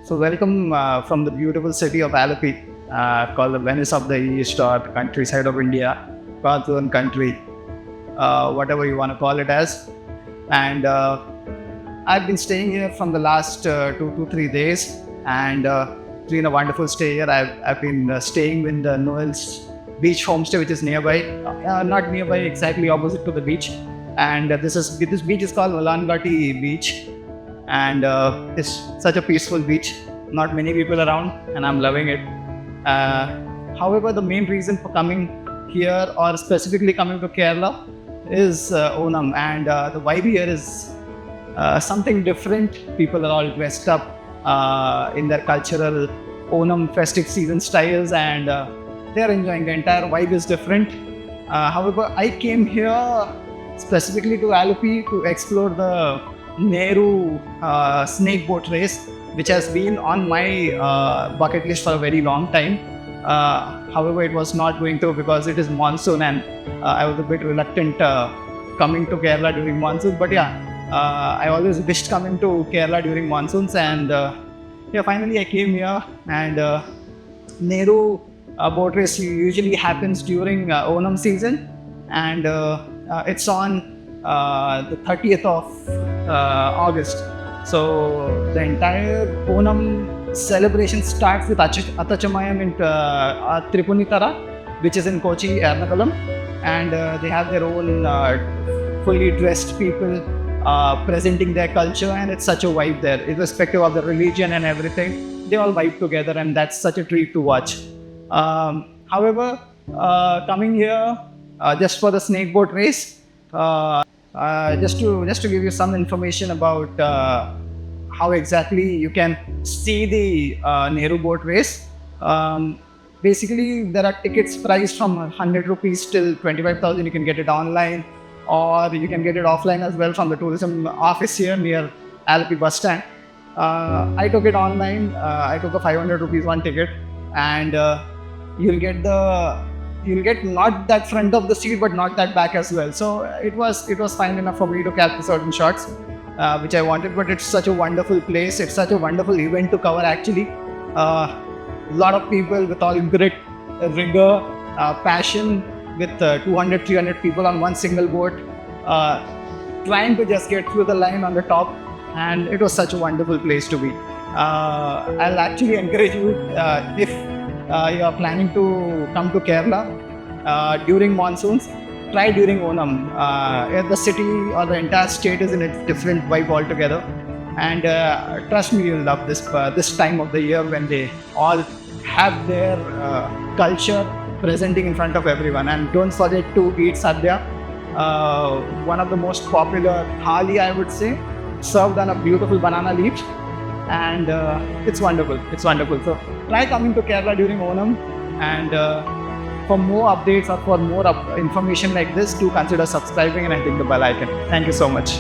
So welcome from the beautiful city of Alleppey, called the Venice of the East or the countryside of India, Cartoon country, whatever you want to call it as. And I've been staying here from the last 2 to 3 days, and it's been a wonderful stay here. I've been staying in the Noel's Beach homestay, which is nearby, not nearby, exactly opposite to the beach. And this beach is called Vallam Beach, and it's such a peaceful beach. Not many people around, and I'm loving it. However, the main reason for coming here, or specifically coming to Kerala, is Onam, and the vibe here is something different. People are all dressed up in their cultural Onam festive season styles, and they're enjoying. The entire vibe is different. However, I came here specifically to Alleppey to explore the Nehru snake boat race, which has been on my bucket list for a very long time. However, it was not going through because it is monsoon, and I was a bit reluctant coming to Kerala during monsoon. But yeah, I always wished coming to Kerala during monsoons, and finally I came here. And Nehru boat race usually happens during Onam season, and it's on the 30th of August. So the entire Onam celebration starts with Athachamayam in Tripunitara, which is in Kochi, Ernakulam, and they have their own fully dressed people presenting their culture, and it's such a vibe there, irrespective of the religion and everything. They all vibe together, and that's such a treat to watch. However, coming here just for the snake boat race, just to give you some information about how exactly you can see the Nehru boat race. Basically, there are tickets priced from 100 rupees till 25,000. You can get it online, or you can get it offline as well from the tourism office here near Alleppey bus stand. I took it online. I took a 500 rupees one ticket, and you'll get not that front of the seat, but not that back as well. So it was fine enough for me to capture certain shots which I wanted. But it's such a wonderful place. It's such a wonderful event to cover actually. A lot of people with all grit, rigor, passion, with 200, 300 people on one single boat, trying to just get through the line on the top, and it was such a wonderful place to be. I'll actually encourage you, if you are planning to come to Kerala during monsoons, try during Onam. The city or the entire state is in a different vibe altogether, and trust me, you'll love this time of the year when they all have their culture presenting in front of everyone. And don't forget to eat sadhya, one of the most popular thali, I would say, served on a beautiful banana leaf, and it's wonderful. So try coming to Kerala during Onam, and for more updates or for more information like this, do consider subscribing and hitting the bell icon. Thank you so much.